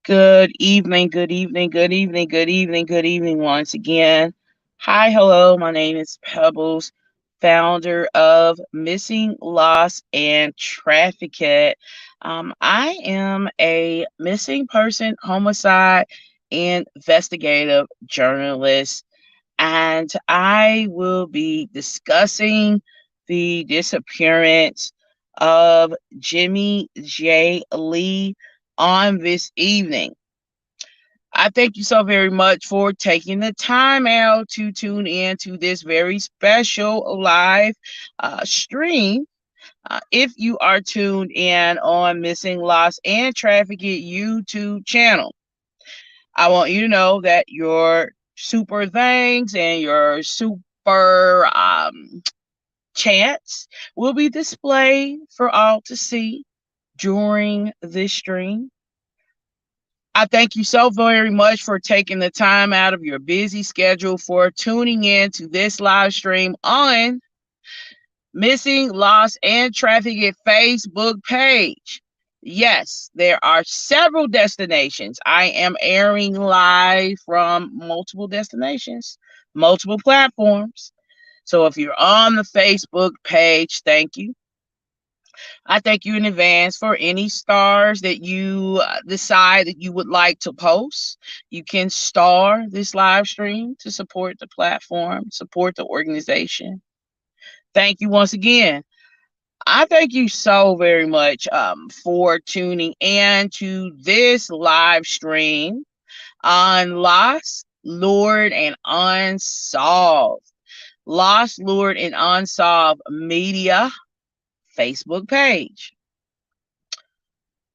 Good evening, good evening, good evening, good evening, good evening once again. Hi, hello, my name is Pebbles, founder of Missing, Lost, and Trafficked. I am a missing person, homicide, investigative journalist, and I will be discussing the disappearance of Jimmie J. Lee on this evening. I thank you so very much for taking the time out to tune in to this very special live stream. If you are tuned in on Missing, Lost, and Trafficked YouTube channel, I want you to know that your super things and your super chats will be displayed for all to see during this stream. I thank you so very much for taking the time out of your busy schedule for tuning in to this live stream on Missing, Lost, and Trafficked Facebook page. Yes, there are several destinations. I am airing live from multiple destinations, multiple platforms. So if you're on the Facebook page, thank you. I thank you in advance for any stars that you decide that you would like to post. You can star this live stream to support the platform, support the organization. Thank you once again. I thank you so very much for tuning in to this live stream on Lost, Lured, and Unsolved. Lost, Lured, and Unsolved Media Facebook page.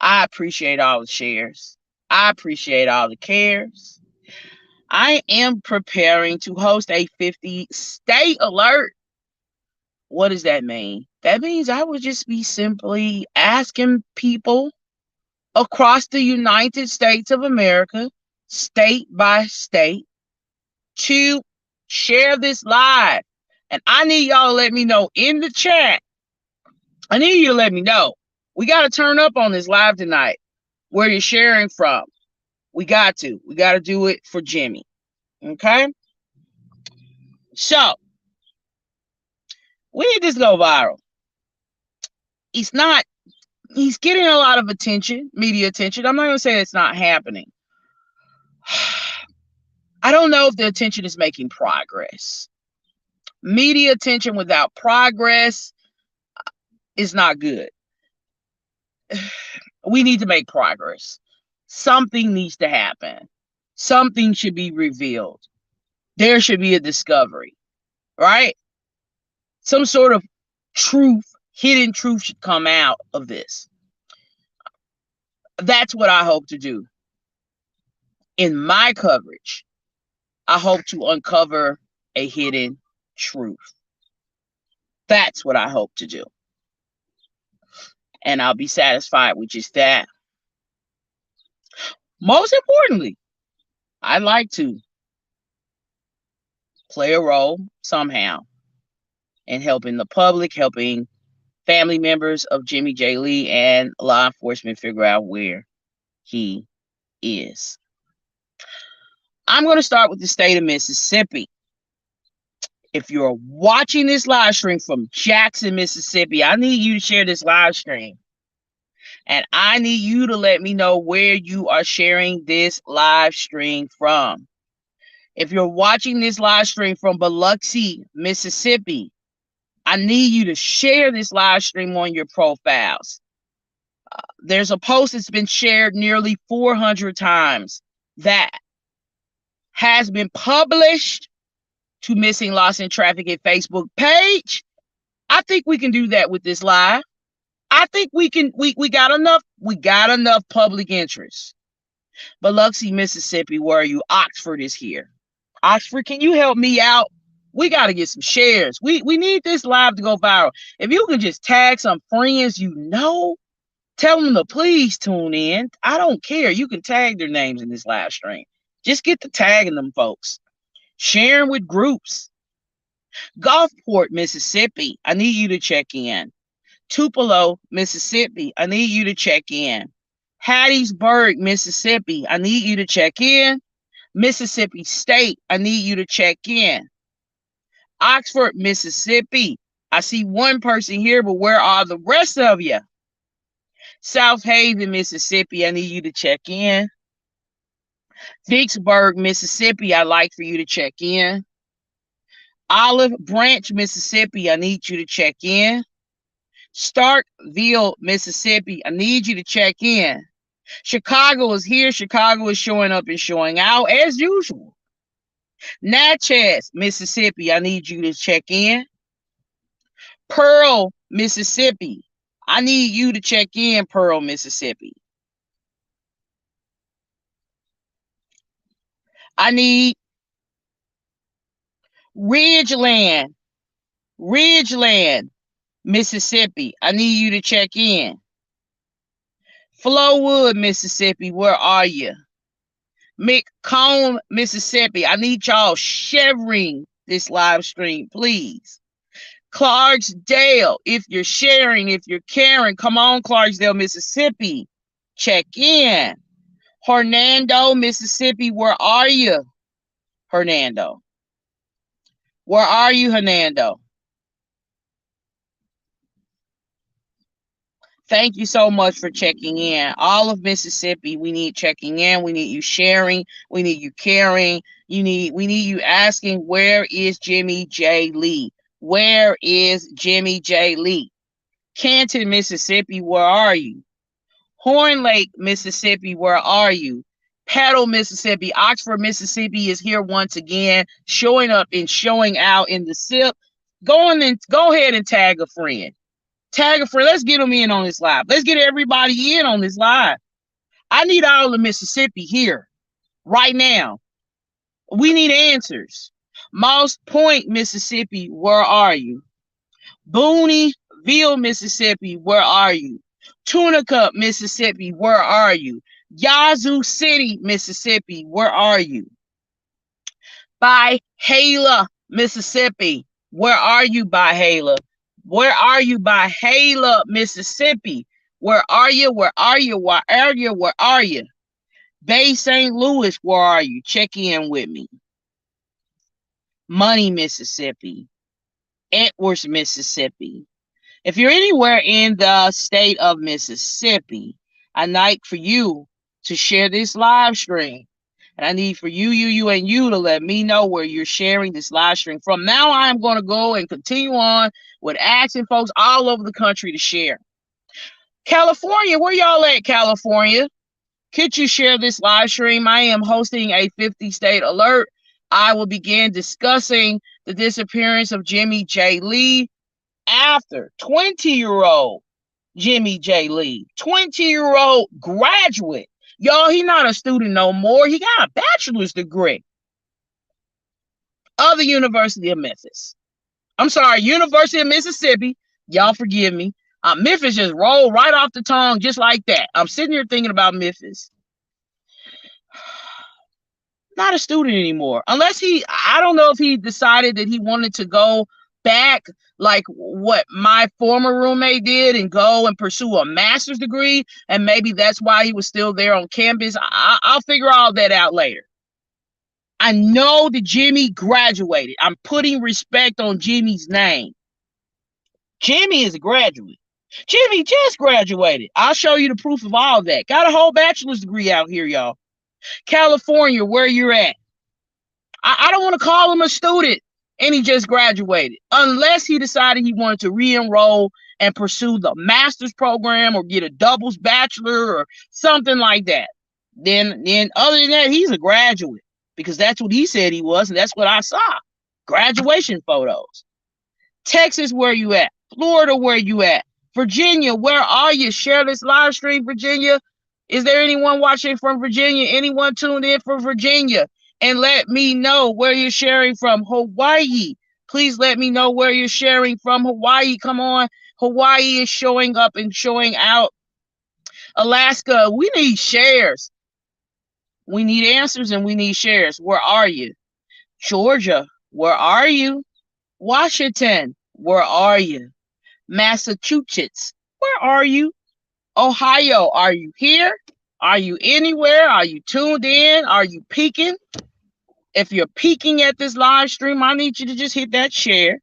I appreciate all the shares. I appreciate all the cares. I am preparing to host a 50 state alert. What does that mean? That means I would just be simply asking people across the United States of America, state by state, to share this live. And I need y'all to let me know in the chat. I need you to let me know. We got to turn up on this live tonight. Where you're sharing from. We got to do it for Jimmie. Okay? So, we need this to go viral. He's getting a lot of attention, media attention. I'm not going to say it's not happening. I don't know if the attention is making progress. Media attention without progress is not good. We need to make progress. Something needs to happen. Something should be revealed. There should be a discovery, right? Some sort of truth, hidden truth should come out of this. That's what I hope to do. In my coverage, I hope to uncover a hidden truth. That's what I hope to do. And I'll be satisfied with just that. Most importantly, I'd like to play a role somehow in helping the public, helping family members of Jimmie J. Lee and law enforcement figure out where he is. I'm going to start with the state of Mississippi. If you're watching this live stream from Jackson, Mississippi, I need you to share this live stream. And I need you to let me know where you are sharing this live stream from. If you're watching this live stream from Biloxi, Mississippi, I need you to share this live stream on your profiles. There's a post that's been shared nearly 400 times that has been published to Missing, Lost, and Trafficked Facebook page. I think we can do that with this live. I think we got enough public interest. Biloxi, Mississippi, where are you? Oxford is here. Oxford, can you help me out? We got to get some shares. We need this live to go viral. If you can just tag some friends you know, tell them to please tune in. I don't care. You can tag their names in this live stream. Just get to tagging them folks. Sharing with groups. Gulfport, Mississippi, I need you to check in. Tupelo, Mississippi, I need you to check in. Hattiesburg, Mississippi, I need you to check in. Mississippi State, I need you to check in. Oxford, Mississippi, I see one person here, but where are the rest of you? South Haven, Mississippi, I need you to check in. Vicksburg, Mississippi, I'd like for you to check in. Olive Branch, Mississippi, I need you to check in. Starkville, Mississippi, I need you to check in. Chicago is here. Chicago is showing up and showing out as usual. Natchez, Mississippi, I need you to check in. Pearl, Mississippi, I need you to check in, Pearl, Mississippi. I need Ridgeland, Mississippi, I need you to check in. Flowood, Mississippi, where are you? McComb, Mississippi, I need y'all sharing this live stream, please. Clarksdale, if you're sharing, if you're caring, come on, Clarksdale, Mississippi, check in. Hernando, Mississippi, where are you? Hernando. Where are you, Hernando? Thank you so much for checking in. All of Mississippi, we need checking in. We need you sharing. We need you caring. We need you asking, where is Jimmie J. Lee? Where is Jimmie J. Lee? Canton, Mississippi, where are you? Horn Lake, Mississippi, where are you? Petal, Mississippi, Oxford, Mississippi is here once again, showing up and showing out in the SIP. Go ahead and tag a friend. Tag a friend. Let's get them in on this live. Let's get everybody in on this live. I need all of Mississippi here right now. We need answers. Moss Point, Mississippi, where are you? Booneyville, Mississippi, where are you? Tunica, Mississippi, where are you? Yazoo City, Mississippi, where are you? Byhala, Mississippi, where are you, Byhala? Where are you, Byhala, Mississippi? Where are you? Where are you? Where are you? Where are you? Bay St. Louis, where are you? Check in with me. Money, Mississippi. Edwards, Mississippi. If you're anywhere in the state of Mississippi, I'd like for you to share this live stream. And I need for you to let me know where you're sharing this live stream from. Now I'm going to go and continue on with asking folks all over the country to share. California, where y'all at, California? Could you share this live stream? I am hosting a 50-state alert. I will begin discussing the disappearance of Jimmie J. Lee after 20-year-old Jimmie J. Lee, 20-year-old graduate. Y'all, he's not a student no more. He got a bachelor's degree of the University of Memphis. I'm sorry, University of Mississippi. Y'all forgive me. Memphis just rolled right off the tongue just like that. I'm sitting here thinking about Memphis. Not a student anymore. Unless I don't know if he decided that he wanted to go back like what my former roommate did and go and pursue a master's degree, and maybe that's why he was still there on campus. I'll figure all that out later. I know that Jimmie graduated. I'm putting respect on Jimmie's name. Jimmie is a graduate. Jimmie just graduated. I'll show you the proof of all that. Got a whole bachelor's degree out here, y'all. California, where you're at. I don't want to call him a student and he just graduated, unless he decided he wanted to re-enroll and pursue the master's program or get a doubles bachelor or something like that. Then other than that, he's a graduate, because that's what he said he was, and that's what I saw. Graduation photos. Texas, where you at? Florida, where you at? Virginia, where are you? Share this live stream, Virginia. Is there anyone watching from Virginia? Anyone tuned in from Virginia? And let me know where you're sharing from. Hawaii, please let me know where you're sharing from. Hawaii, come on. Hawaii is showing up and showing out. Alaska, we need shares. We need answers and we need shares. Where are you? Georgia, where are you? Washington, where are you? Massachusetts, where are you? Ohio, are you here? Are you anywhere? Are you tuned in? Are you peeking? If you're peeking at this live stream, I need you to just hit that share.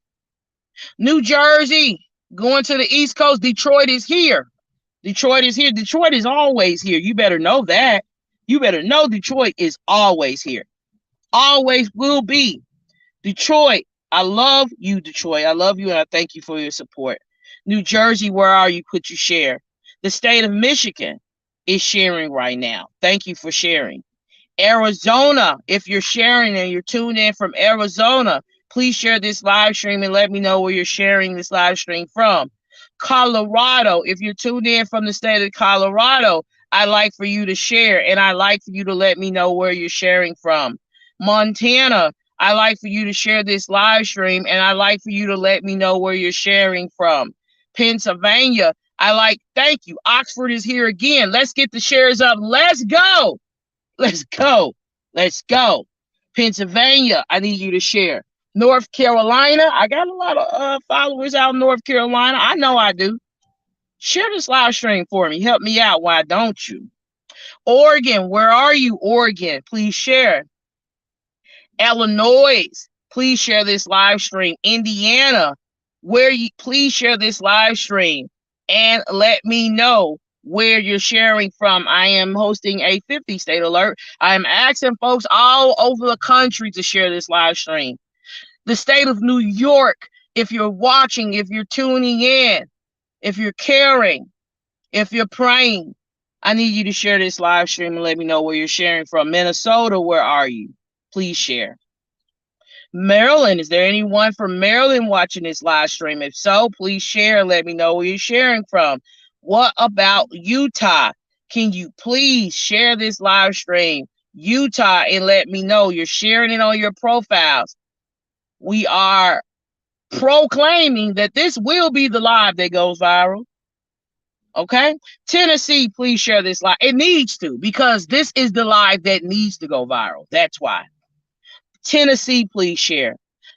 New Jersey, going to the East Coast. Detroit is here. Detroit is here. Detroit is always here. You better know that. You better know Detroit is always here. Always will be. Detroit, I love you, Detroit. I love you, and I thank you for your support. New Jersey, where are you? Could you share? The state of Michigan is sharing right now. Thank you for sharing. Arizona, if you're sharing and you're tuned in from Arizona, please share this live stream and let me know where you're sharing this live stream from. Colorado, if you're tuned in from the state of Colorado, I'd like for you to share, and I'd like for you to let me know where you're sharing from. Montana, I'd like for you to share this live stream, and I'd like for you to let me know where you're sharing from. Pennsylvania, thank you. Oxford is here again. Let's get the shares up. Let's go. Let's go. Let's go. Pennsylvania, I need you to share. North Carolina, I got a lot of followers out in North Carolina. I know I do. Share this live stream for me. Help me out. Why don't you? Oregon, where are you, Oregon? Please share. Illinois, please share this live stream. Indiana, please share this live stream and let me know where you're sharing from. I am hosting a 50 state alert. I am asking folks all over the country to share this live stream. The state of New York, if you're watching, if you're tuning in, if you're caring, if you're praying, I need you to share this live stream and let me know where you're sharing from. Minnesota, where are you? Please share. Maryland, is there anyone from Maryland watching this live stream? If so, please share and let me know where you're sharing from. What about Utah? Can you please share this live stream, Utah, and let me know you're sharing it on your profiles? We are proclaiming that this will be the live that goes viral. Okay? Tennessee, please share this live. It needs to, because this is the live that needs to go viral. That's why. Tennessee, please share.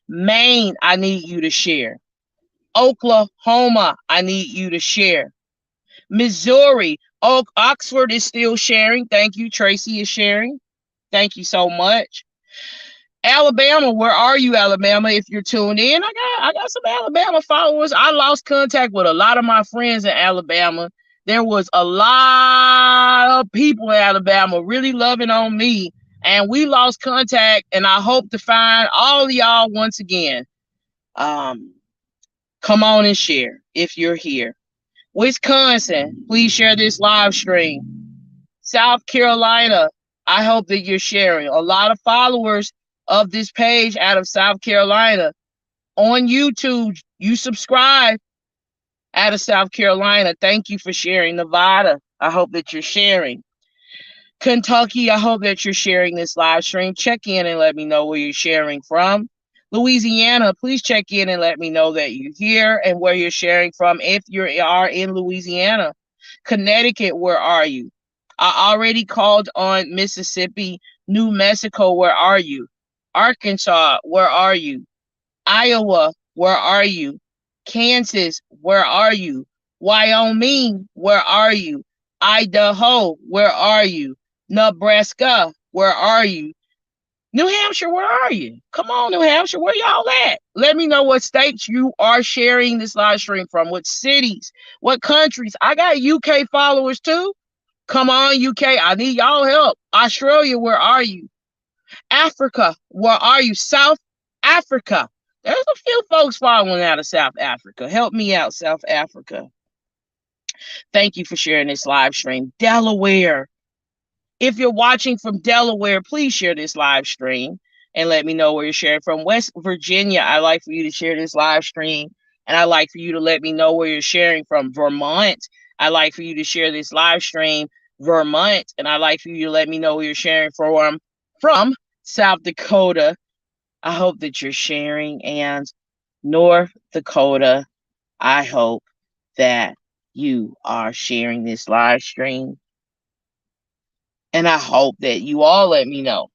Maine, I need you to share. Oklahoma, I need you to share. Missouri, Oxford is still sharing. Thank you. Tracy is sharing. Thank you so much. Alabama, where are you, Alabama? If you're tuned in, I got some Alabama followers. I lost contact with a lot of my friends in Alabama. There was a lot of people in Alabama really loving on me, and we lost contact, and I hope to find all of y'all once again. Come on and share if you're here. Wisconsin, please share this live stream. South Carolina, I hope that you're sharing. A lot of followers of this page out of South Carolina. On YouTube, you subscribe out of South Carolina. Thank you for sharing. Nevada, I hope that you're sharing. Kentucky, I hope that you're sharing this live stream. Check in and let me know where you're sharing from. Louisiana, please check in and let me know that you're here and where you're sharing from if you are in Louisiana. Connecticut, where are you? I already called on Mississippi. New Mexico, where are you? Arkansas, where are you? Iowa, where are you? Kansas, where are you? Wyoming, where are you? Idaho, where are you? Nebraska, where are you? New Hampshire, where are you? Come on, New Hampshire, where y'all at? Let me know what states you are sharing this live stream from, what cities, what countries. I got UK followers too. Come on, UK, I need y'all help. Australia, where are you? Africa, where are you? South Africa. There's a few folks following out of South Africa. Help me out, South Africa. Thank you for sharing this live stream. Delaware. If you're watching from Delaware, please share this live stream and let me know where you're sharing from. West Virginia, I'd like for you to share this live stream, and I'd like for you to let me know where you're sharing from. Vermont, I'd like for you to share this live stream. Vermont, and I'd like for you to let me know where you're sharing from. From South Dakota, I hope that you're sharing. And North Dakota, I hope that you are sharing this live stream. And I hope that you all let me know.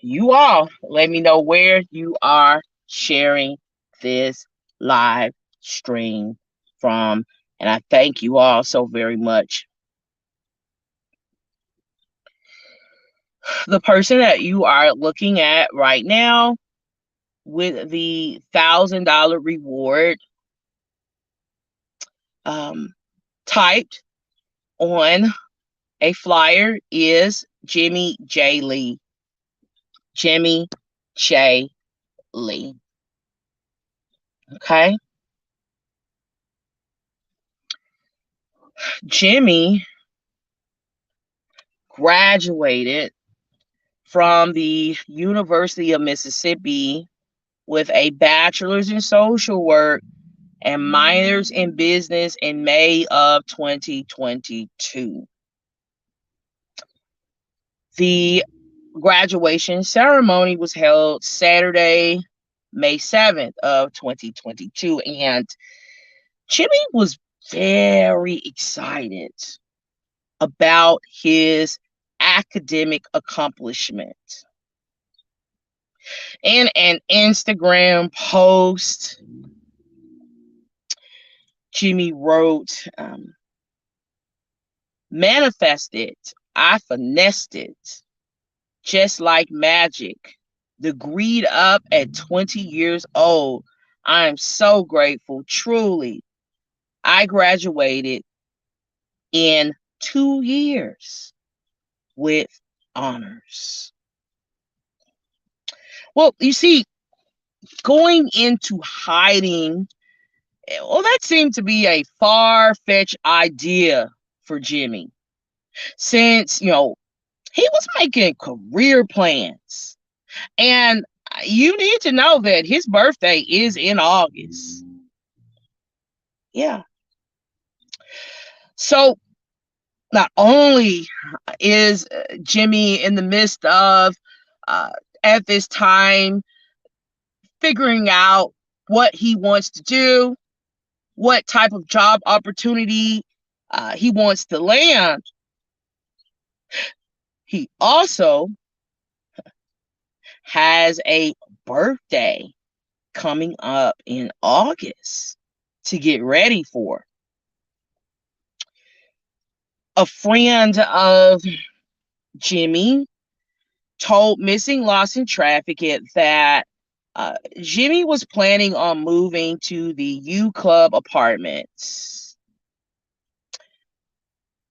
You all let me know where you are sharing this live stream from. And I thank you all so very much. The person that you are looking at right now with the $1,000 reward typed on a flyer is Jimmie J. Lee. Jimmie J. Lee. Okay. Jimmie graduated from the University of Mississippi with a bachelor's in social work and minors in business in May of 2022. The graduation ceremony was held Saturday, May 7th of 2022, and Jimmie was very excited about his academic accomplishment. In an Instagram post, Jimmie wrote, manifested, I finessed it, just like magic. Degreed up at 20 years old. I am so grateful, truly. I graduated in 2 years with honors. Well, you see, going into hiding, well, that seemed to be a far-fetched idea for Jimmie, since, he was making career plans. And you need to know that his birthday is in August. Yeah. So not only is Jimmie in the midst of, at this time, figuring out what he wants to do, what type of job opportunity he wants to land, he also has a birthday coming up in August to get ready for. A friend of Jimmie told Missing Lost and Trafficked that Jimmie was planning on moving to the U Club apartments.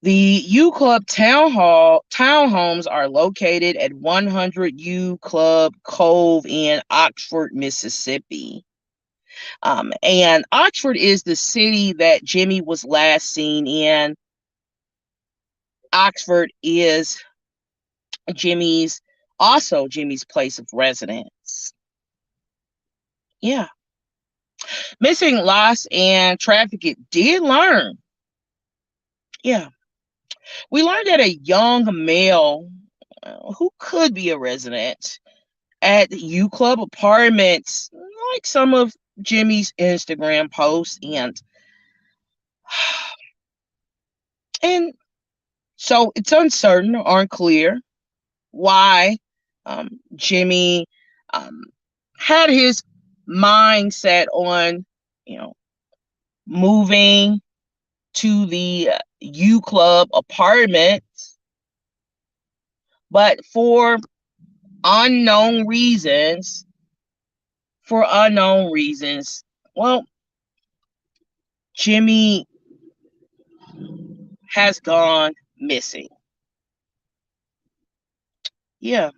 The U Club townhomes are located at 100 U Club Cove in Oxford, Mississippi. And Oxford is the city that Jimmie was last seen in. Oxford is Jimmie's place of residence. Yeah. Missing, Lost, and Trafficked did learn. Yeah. We learned that a young male who could be a resident at U Club apartments, like some of Jimmie's Instagram posts, and so it's uncertain or unclear why Jimmie had his mindset on, moving to the U Club apartments, but for unknown reasons, well, Jimmie has gone missing. Yeah.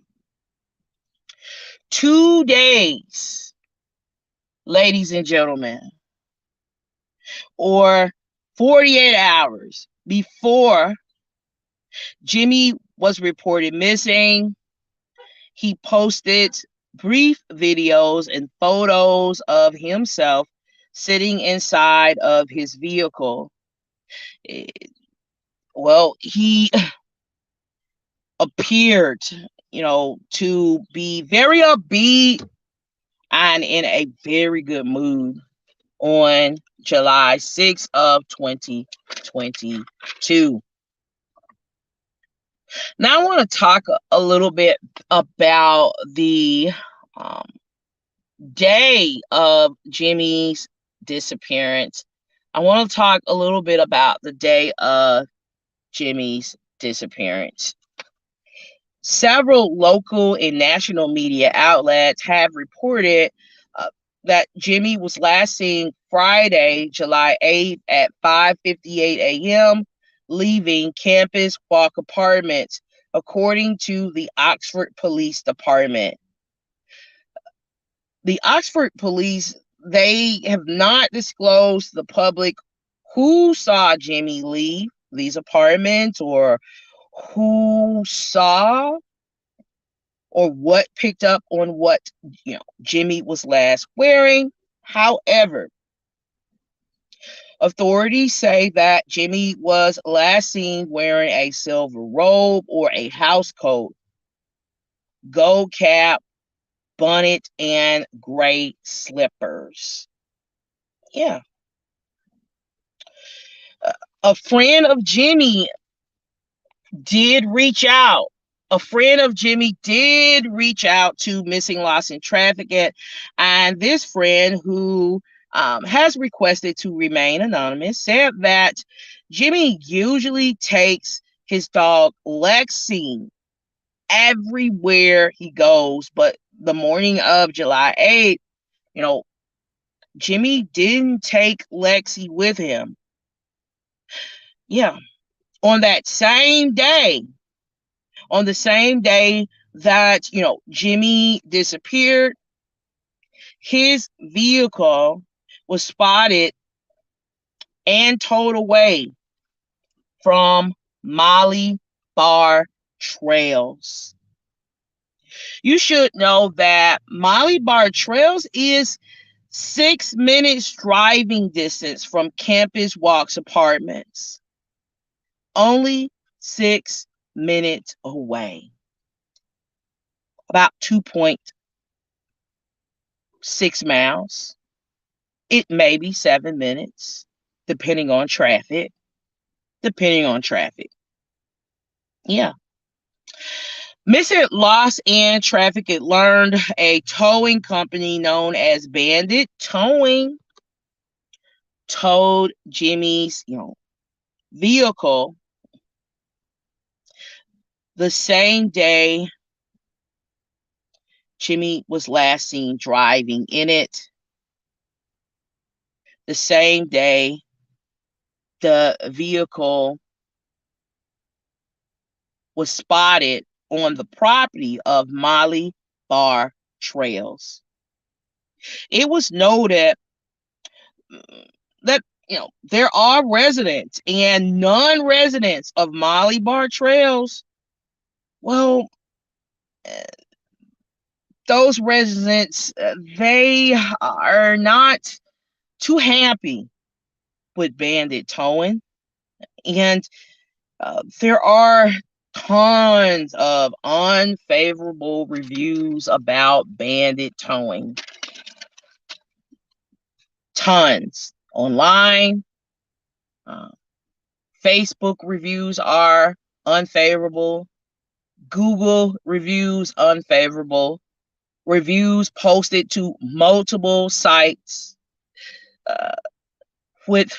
2 days, ladies and gentlemen, or 48 hours before Jimmie was reported missing, he posted brief videos and photos of himself sitting inside of his vehicle. Well, he appeared, to be very upbeat and in a very good mood on July 6th of 2022. Now I want to talk a little bit about the day of Jimmie's disappearance. I want to talk a little bit about the day of Jimmie's disappearance. Several local and national media outlets have reported that Jimmie was last seen Friday, July 8th at 5:58 a.m., leaving Campus Walk Apartments, according to the Oxford Police Department. The Oxford Police, they have not disclosed to the public who saw Jimmie leave these apartments, or who saw or what picked up on what Jimmie was last wearing. However, authorities say that Jimmie was last seen wearing a silver robe or a house coat, gold cap, bonnet, and gray slippers. Yeah. A friend of Jimmie did reach out. A friend of Jimmie did reach out to Missing Lost and Trafficked, and this friend, who has requested to remain anonymous, said that Jimmie usually takes his dog Lexi everywhere he goes, but the morning of July 8th, Jimmie didn't take Lexi with him. Yeah. On that same day, on the same day that, Jimmie disappeared, his vehicle was spotted and towed away from Molly Barr Trails. You should know that Molly Barr Trails is 6 minutes driving distance from Campus Walk's apartments. Only 6 minutes away. About 2.6 miles. It may be 7 minutes, depending on traffic. Yeah. Missing Lost and Trafficked learned a towing company known as Bandit Towing towed Jimmie's, vehicle the same day Jimmie was last seen driving in it. The same day the vehicle was spotted on the property of Molly Barr Trails. It was noted that there are residents and non-residents of Molly Barr Trails. Well, those residents, they are not too happy with Bandit Towing, and there are tons of unfavorable reviews about Bandit Towing. Tons online. Facebook reviews are unfavorable. Google reviews unfavorable. Reviews posted to multiple sites with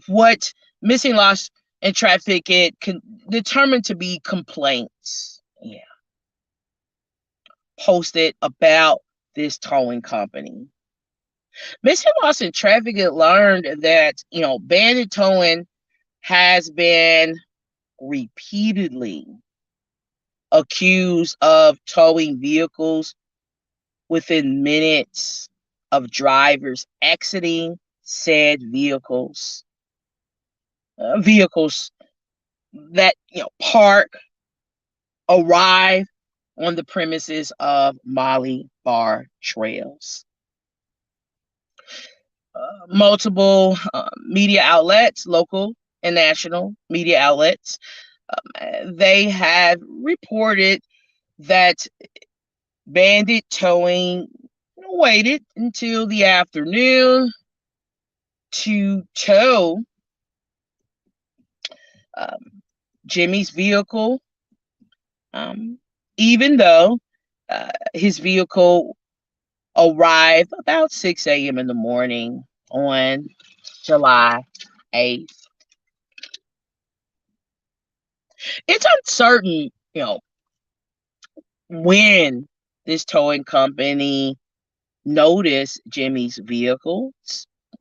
what Missing Lost and Trafficked can determine to be complaints. Yeah. Posted about this towing company. Missing Lost and Trafficked learned that, Bandit Towing has been repeatedly accused of towing vehicles within minutes of drivers exiting said vehicles. Vehicles that park, arrive on the premises of Molly Barr Trails. Multiple media outlets, local and national media outlets, they have reported that Bandit Towing waited until the afternoon to tow Jimmie's vehicle, even though his vehicle arrived about 6 a.m. in the morning on July 8th. It's uncertain, when this towing company noticed Jimmie's vehicle,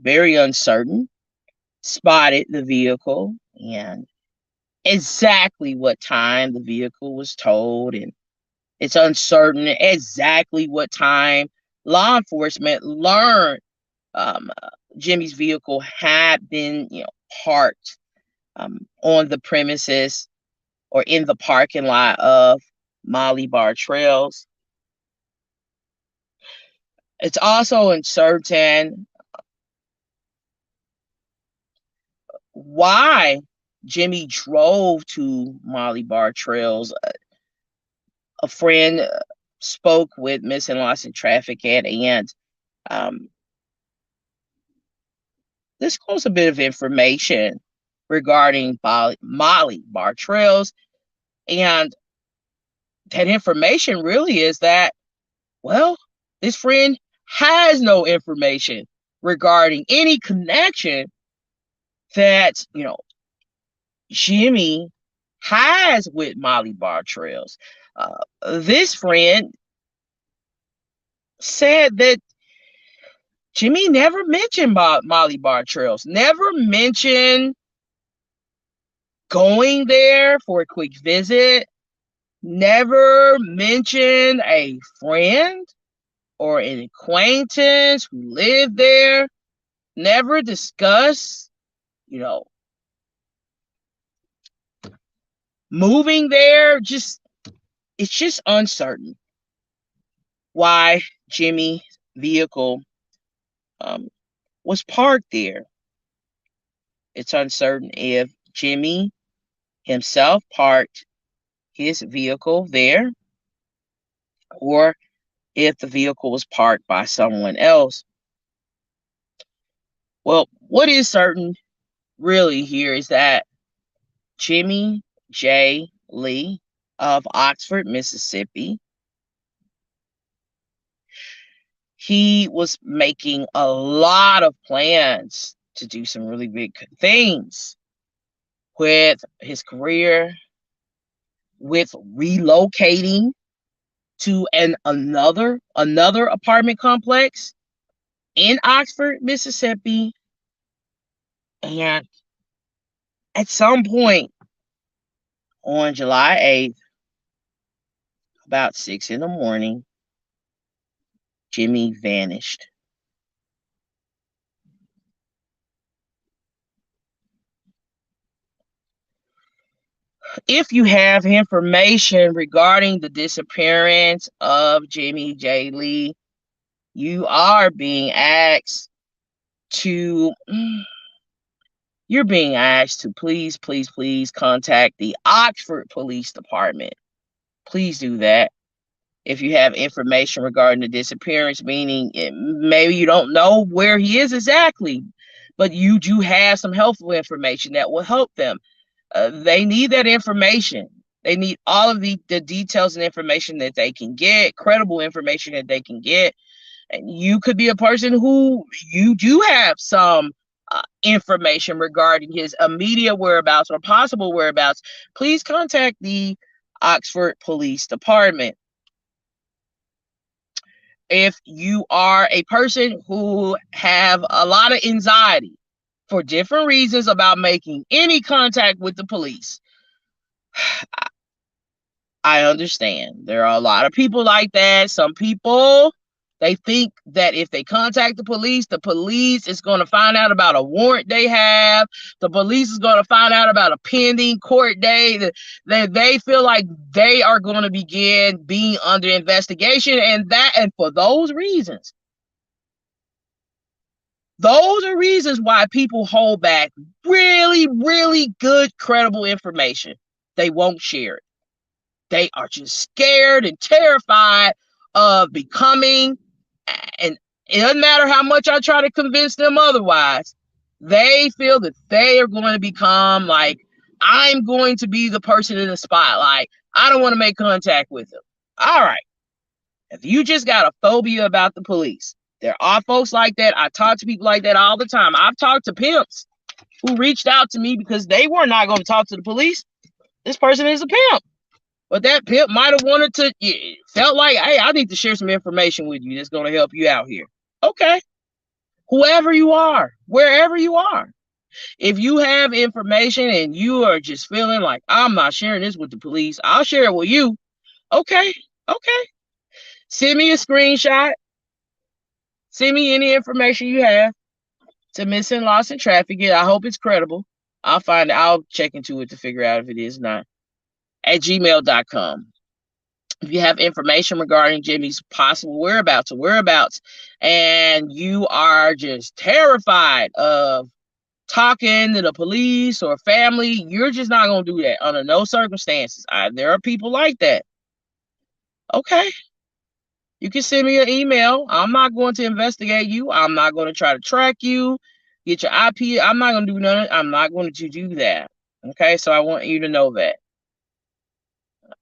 very uncertain, spotted the vehicle and exactly what time the vehicle was towed, and it's uncertain exactly what time law enforcement learned um, Jimmie's vehicle had been, parked on the premises or in the parking lot of Molly Barr Trails. It's also uncertain why Jimmie drove to Molly Barr Trails. A friend spoke with Missing Lost and Trafficked, and um, disclosed a bit of information regarding Molly Barr Trails. And that information really is that, well, this friend has no information regarding any connection that, Jimmie has with Molly Barr Trails. This friend said that Jimmie never mentioned Molly Barr Trails, never mentioned going there for a quick visit, never mentioned a friend or an acquaintance who lived there, never discussed, moving there. It's just uncertain why Jimmie's vehicle was parked there. It's uncertain if Jimmie himself parked his vehicle there or if the vehicle was parked by someone else. Well, what is certain really here is that Jimmie J. Lee of Oxford, Mississippi, he was making a lot of plans to do some really big things with his career, with relocating to another apartment complex in Oxford, Mississippi. And at some point on July 8th, about 6 in the morning, Jimmie vanished. If you have information regarding the disappearance of Jimmie J. Lee, you are being asked to please, please, please contact the Oxford Police Department. Please do that. If you have information regarding the disappearance, meaning maybe you don't know where he is exactly, but you do have some helpful information that will help them. They need that information. They need all of the details and information that they can get, credible information that they can get. And you could be a person who you do have some information regarding his immediate whereabouts or possible whereabouts. Please contact the Oxford Police Department. If you are a person who have a lot of anxiety for different reasons about making any contact with the police, I understand. There are a lot of people like that. Some people, they think that if they contact the police is going to find out about a warrant they have. The police is going to find out about a pending court date. That they feel like they are going to begin being under investigation. And for those reasons, those are reasons why people hold back really, really good, credible information. They won't share it. They are just scared and terrified of becoming, and it doesn't matter how much I try to convince them otherwise, they feel that they are going to become like, I'm going to be the person in the spotlight. I don't want to make contact with them. All right. If you just got a phobia about the police, there are folks like that. I talk to people like that all the time. I've talked to pimps who reached out to me because they were not going to talk to the police. This person is a pimp. But that pimp might have wanted to, felt like, hey, I need to share some information with you that's going to help you out here. Okay. Whoever you are, wherever you are. If you have information and you are just feeling like, I'm not sharing this with the police, I'll share it with you. Okay. Okay. Send me a screenshot. Send me any information you have to Missing, Lost, and Trafficked. I hope it's credible. I'll check into it to figure out if it is not. At gmail.com. If you have information regarding Jimmie's possible whereabouts, and you are just terrified of talking to the police or family, you're just not going to do that under no circumstances. There are people like that. Okay. You can send me an email. I'm not going to investigate you. I'm not going to try to track you, get your IP. I'm not going to do none. I'm not going to do that. Okay. So I want you to know that.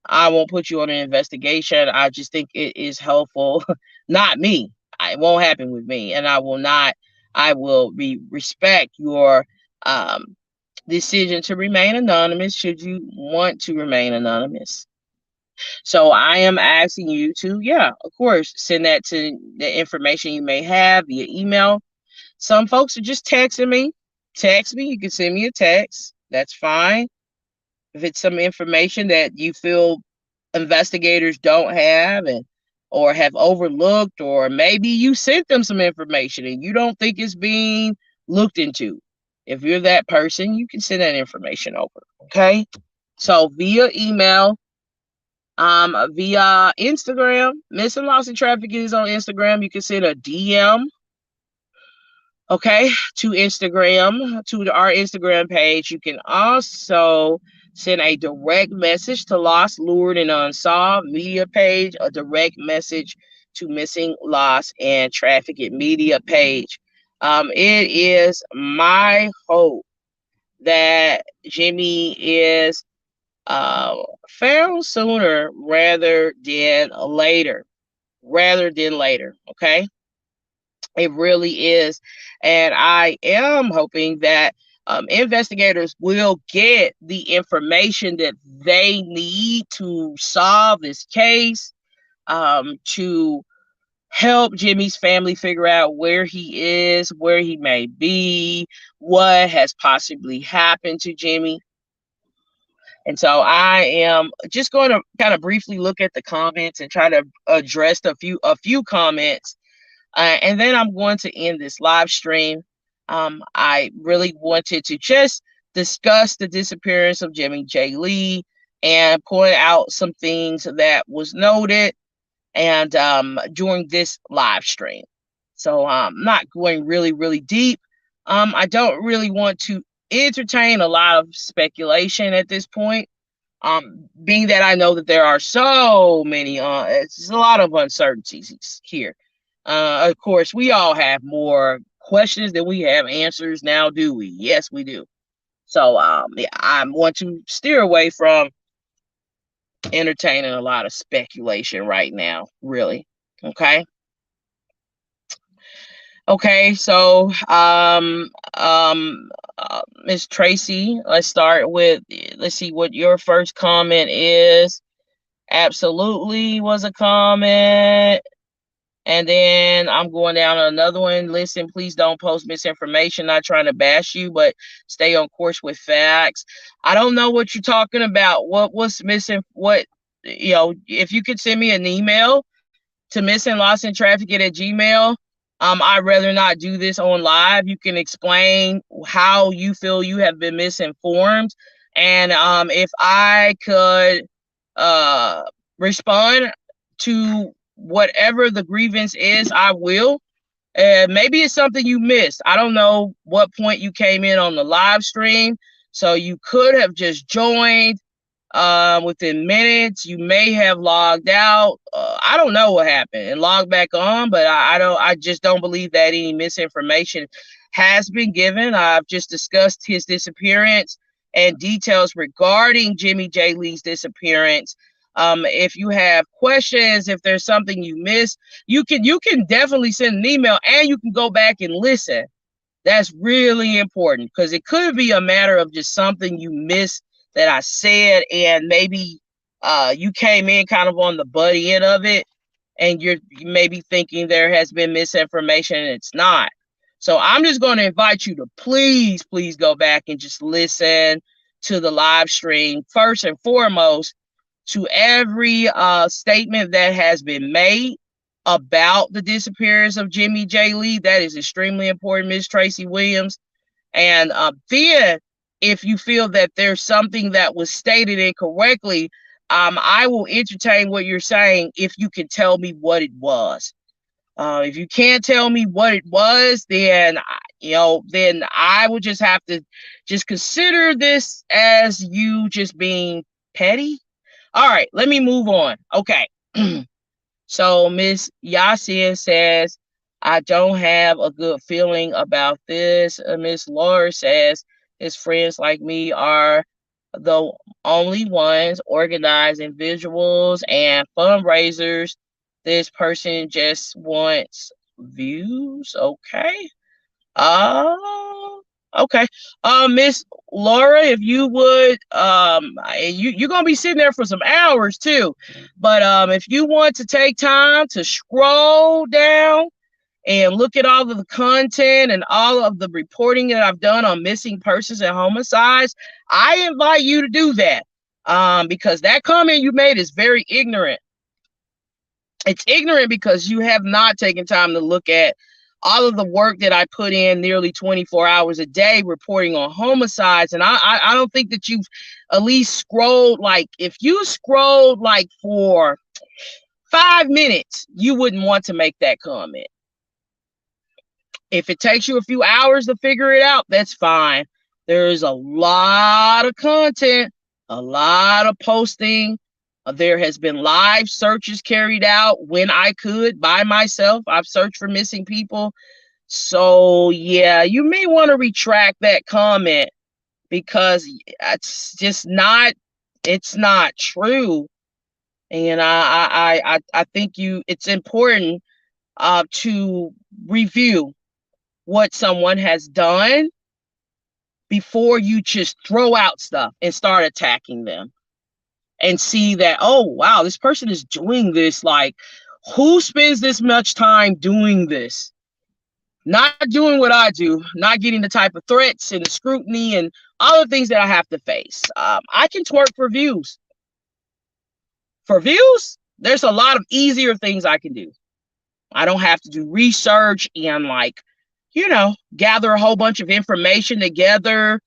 I won't put you on an investigation. I just think it is helpful. Not me. It won't happen with me. And I will respect your decision to remain anonymous should you want to remain anonymous. So I am asking you to, of course, send that to the information you may have via email. Some folks are just texting me. Text me. You can send me a text. That's fine. If it's some information that you feel investigators don't have or have overlooked, or maybe you sent them some information and you don't think it's being looked into. If you're that person, you can send that information over. Okay. So via email, via Instagram, Missing, Lost, and Trafficked is on Instagram. You can send a DM, okay, to our Instagram page. You can also send a direct message to Lost, Lured, and Unsolved media page, a direct message to Missing, Lost, and Trafficked media page. It is my hope that Jimmie is found sooner rather than later. Okay? It really is. And I am hoping that investigators will get the information that they need to solve this case, to help Jimmie's family figure out where he is, where he may be, what has possibly happened to Jimmie. And so I am just going to kind of briefly look at the comments and try to address a few comments. And then I'm going to end this live stream. I really wanted to just discuss the disappearance of Jimmie J. Lee and point out some things that was noted and during this live stream. So I'm not going really, really deep. I don't really want to entertain a lot of speculation at this point. Being that I know that there are so many, it's a lot of uncertainties here. Of course, we all have more questions than we have answers now, do we? Yes, we do. So I want to steer away from entertaining a lot of speculation right now, really. Okay. Okay, so Miss Tracy, let's see what your first comment is. Absolutely was a comment. And then I'm going down to another one. Listen, please don't post misinformation. Not trying to bash you, but stay on course with facts. I don't know what you're talking about. What's missing? If you could send me an email to missinglostandtrafficked@gmail. I'd rather not do this on live. You can explain how you feel you have been misinformed. And if I could respond to whatever the grievance is, I will. Maybe it's something you missed. I don't know what point you came in on the live stream. So you could have just joined within minutes. You may have logged out. I don't know what happened and logged back on, but I just don't believe that any misinformation has been given. I've just discussed his disappearance and details regarding Jimmie J. Lee's disappearance. If you have questions, if there's something you missed, you can definitely send an email and you can go back and listen. That's really important because it could be a matter of just something you missed that I said, and maybe you came in kind of on the buddy end of it, and you may be thinking there has been misinformation, and it's not. So I'm just going to invite you to please go back and just listen to the live stream first and foremost, to every statement that has been made about the disappearance of Jimmie J. Lee. That is extremely important, Miss Tracy Williams. And then if you feel that there's something that was stated incorrectly, I will entertain what you're saying if you can tell me what it was. If you can't tell me what it was, then then I would just have to just consider this as you just being petty. All right, let me move on. Okay. So Miss Yasin says, I don't have a good feeling about this. Miss Laura says, his friends like me are the only ones organizing visuals and fundraisers. This person just wants views. Okay. Okay. Miss Laura, if you would, you're gonna be sitting there for some hours too. But if you want to take time to scroll down and look at all of the content and all of the reporting that I've done on missing persons and homicides, I invite you to do that. Because that comment you made is very ignorant. It's ignorant because you have not taken time to look at all of the work that I put in nearly 24 hours a day reporting on homicides. And I don't think that you've at least scrolled, like, if you scrolled like for 5 minutes, you wouldn't want to make that comment. If it takes you a few hours to figure it out, that's fine. There's a lot of content, a lot of posting. There has been live searches carried out when I could by myself. I've searched for missing people. So yeah, you may want to retract that comment because it's not true. And I think it's important to review what someone has done before you just throw out stuff and start attacking them. And see that, oh, wow, this person is doing this. Like, who spends this much time doing this? Not doing what I do, not getting the type of threats and the scrutiny and all the things that I have to face. I can twerk for views. For views, there's a lot of easier things I can do. I don't have to do research and, like, gather a whole bunch of information together,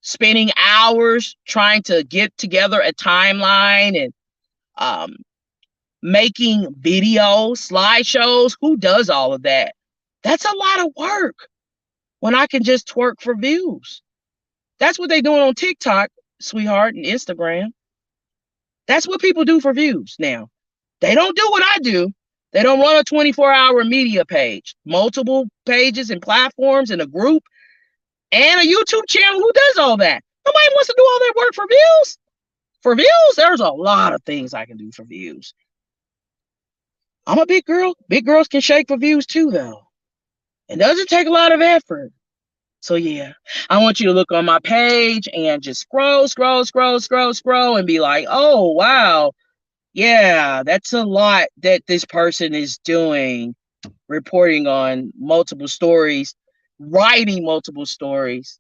spending hours trying to get together a timeline and making videos, slideshows. Who does all of that? That's a lot of work when I can just twerk for views. That's what they're doing on TikTok, sweetheart, and Instagram. That's what people do for views now. They don't do what I do. They don't run a 24-hour media page, multiple pages and platforms and a group and a YouTube channel. Who does all that? Nobody wants to do all that work for views. For views, there's a lot of things I can do for views. I'm a big girl. Big girls can shake for views too, though. It doesn't take a lot of effort. So yeah, I want you to look on my page and just scroll and be like, oh, wow. Yeah, that's a lot that this person is doing, reporting on multiple stories, writing multiple stories.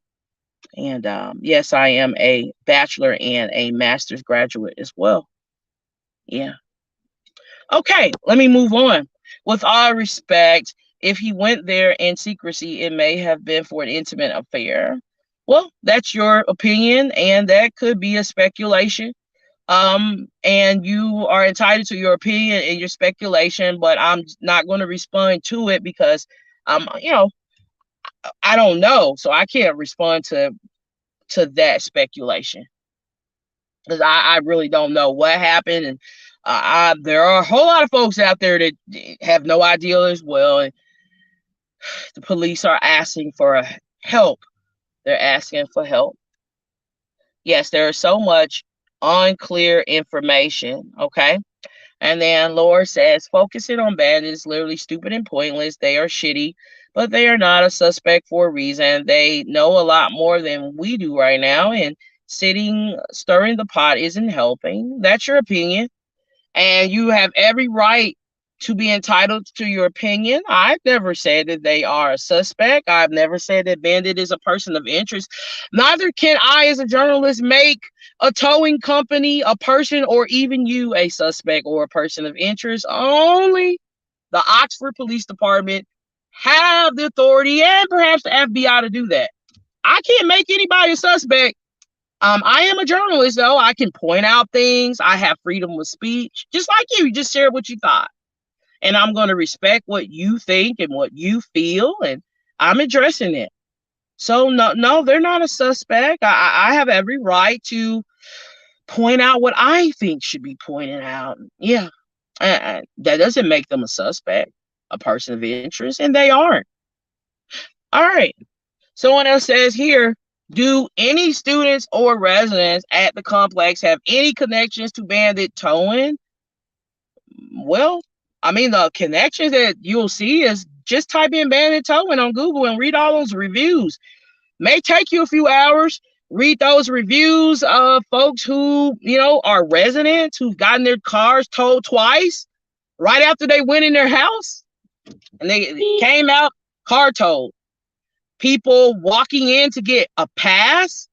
And yes, I am a bachelor and a master's graduate as well. Yeah. Okay, let me move on. With all respect, if he went there in secrecy, it may have been for an intimate affair. Well, that's your opinion, and that could be a speculation. And you are entitled to your opinion and your speculation, but I'm not going to respond to it because I don't know, so I can't respond to that speculation because I really don't know what happened. And there are a whole lot of folks out there that have no idea as well. And the police are asking for help. They're asking for help. Yes, there is so much unclear information. Okay. And then Laura says, focusing on bandits is literally stupid and pointless. They are shitty, but they are not a suspect for a reason. They know a lot more than we do right now. And stirring the pot isn't helping. That's your opinion. And you have every right to be entitled to your opinion. I've never said that they are a suspect. I've never said that Bandit is a person of interest. Neither can I, as a journalist, make a towing company, a person, or even you a suspect or a person of interest. Only the Oxford Police Department have the authority and perhaps the FBI to do that. I can't make anybody a suspect. I am a journalist, though. I can point out things. I have freedom of speech, just like you. You just shared what you thought. And I'm going to respect what you think and what you feel, and I'm addressing it. So, no, they're not a suspect. I have every right to point out what I think should be pointed out. Yeah, that doesn't make them a suspect, a person of interest, and they aren't. All right. Someone else says here, do any students or residents at the complex have any connections to Bandit towing? Well, I mean, the connections that you'll see is just type in Bandit towing on Google and read all those reviews. May take you a few hours. Read those reviews of folks who, are residents who've gotten their cars towed twice right after they went in their house and they came out car towed. People walking in to get a pass.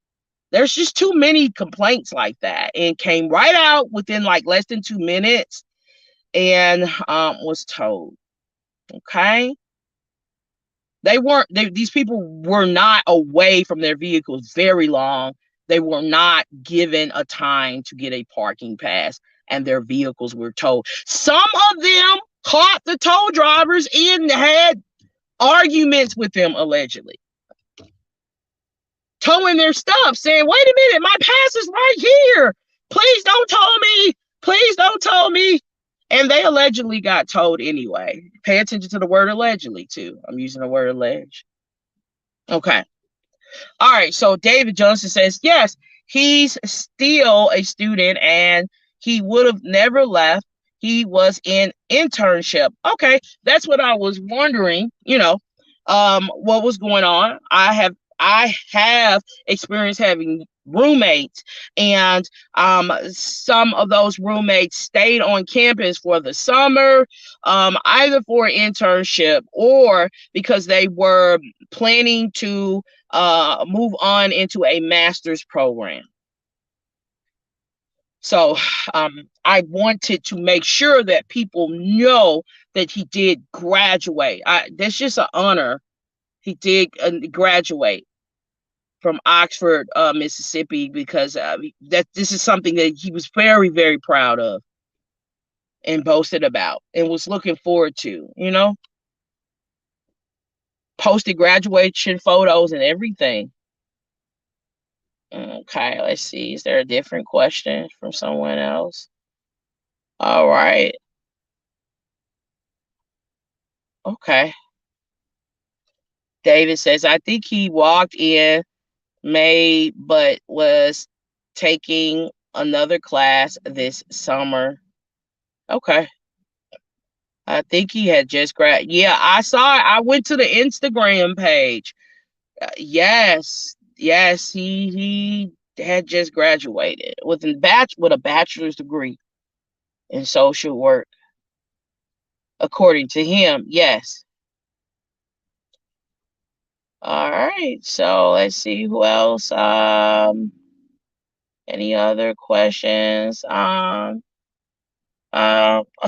There's just too many complaints like that, and came right out within like less than 2 minutes and was towed. Okay. These people were not away from their vehicles very long. They were not given a time to get a parking pass, and their vehicles were towed. Some of them caught the tow drivers and had arguments with them, allegedly. Towing their stuff, saying, wait a minute, my pass is right here. Please don't tow me. Please don't tow me. And they allegedly got towed anyway. Pay attention to the word allegedly, too. I'm using the word alleged. Okay. All right. So David Johnson says, yes, he's still a student and he would have never left. He was in internship. Okay. That's what I was wondering, what was going on. I have experience having roommates, and some of those roommates stayed on campus for the summer, either for an internship or because they were planning to move on into a master's program. So I wanted to make sure that people know that he did graduate. That's just an honor. He did graduate from Oxford, Mississippi, because this is something that he was very, very proud of and boasted about and was looking forward to, posted graduation photos and everything. Okay, let's see. Is there a different question from someone else? All right. Okay. David says, I think he walked in May, but was taking another class this summer. Okay. I think he had just graduated. Yeah, I saw it. I went to the Instagram page. Yes, he had just graduated with a bachelor's degree in social work. According to him, yes. All right, so let's see who else. Any other questions?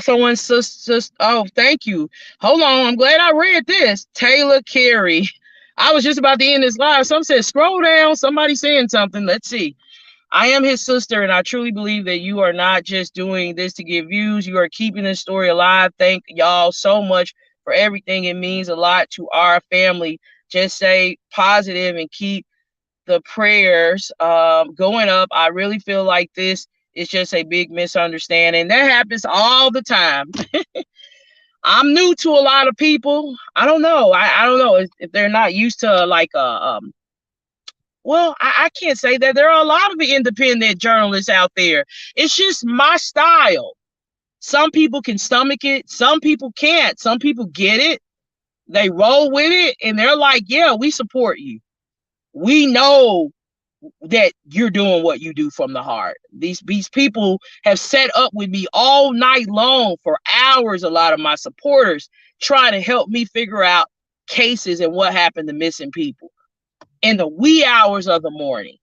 Someone's sister. Oh, thank you. Hold on, I'm glad I read this. Taylor Carey. I was just about to end this live. Some said scroll down. Somebody saying something. Let's see. I am his sister, and I truly believe that you are not just doing this to get views. You are keeping this story alive. Thank y'all so much for everything. It means a lot to our family. Just stay positive and keep the prayers going up. I really feel like this is just a big misunderstanding. That happens all the time. I'm new to a lot of people. I don't know. I don't know if they're not used to like well, I can't say that. There are a lot of independent journalists out there. It's just my style. Some people can stomach it. Some people can't. Some people get it. They roll with it. And they're like, yeah, we support you. We know that you're doing what you do from the heart. These people have set up with me all night long for hours, a lot of my supporters, trying to help me figure out cases and what happened to missing people. In the wee hours of the morning,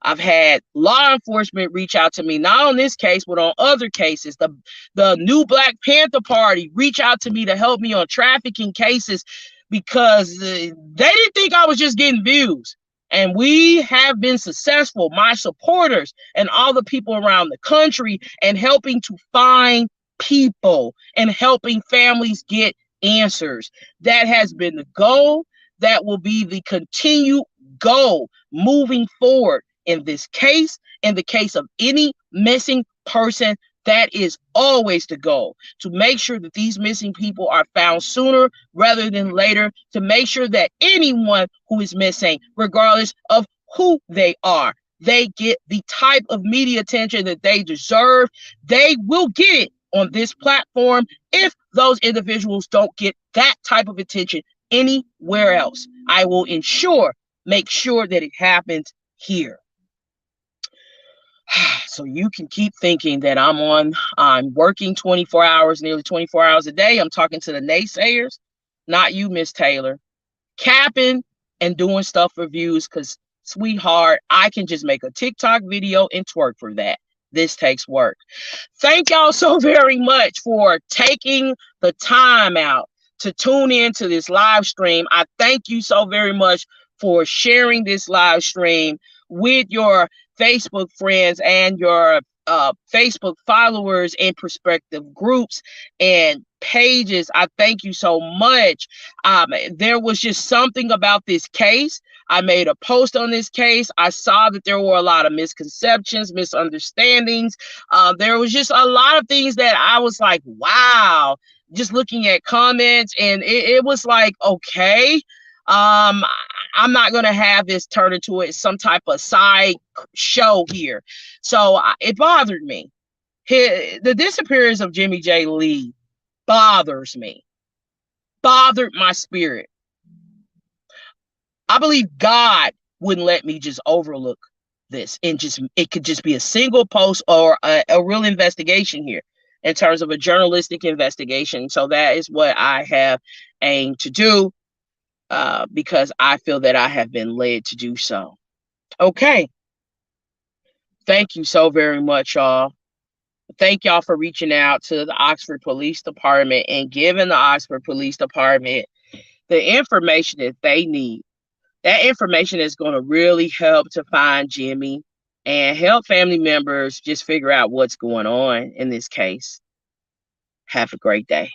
I've had law enforcement reach out to me, not on this case, but on other cases. The new Black Panther Party reach out to me to help me on trafficking cases because they didn't think I was just getting views. And we have been successful, my supporters and all the people around the country, and helping to find people and helping families get answers. That has been the goal. That will be the continued goal moving forward. In this case, in the case of any missing person, that is always the goal, to make sure that these missing people are found sooner rather than later, to make sure that anyone who is missing, regardless of who they are, they get the type of media attention that they deserve. They will get it on this platform if those individuals don't get that type of attention anywhere else. I will make sure that it happens here. So you can keep thinking that I'm working 24 hours, nearly 24 hours a day. I'm talking to the naysayers, not you, Miss Taylor, capping and doing stuff for views, because, sweetheart, I can just make a TikTok video and twerk for that. This takes work. Thank y'all so very much for taking the time out to tune in to this live stream. I thank you so very much for sharing this live stream with your Facebook friends and your Facebook followers and prospective groups and pages. I thank you so much. There was just something about this case. I made a post on this case. I saw that there were a lot of misconceptions, misunderstandings. There was just a lot of things that I was like, wow, just looking at comments, and it was like, okay, I'm not going to have this turn into some type of side show here. So it bothered me. The disappearance of Jimmie J. Lee bothers me, bothered my spirit. I believe God wouldn't let me just overlook this and it could just be a single post or a real investigation here in terms of a journalistic investigation. So that is what I have aimed to do. Because I feel that I have been led to do so. Okay. Thank you so very much, y'all. Thank y'all for reaching out to the Oxford Police Department and giving the Oxford Police Department the information that they need. That information is going to really help to find Jimmie and help family members just figure out what's going on in this case. Have a great day.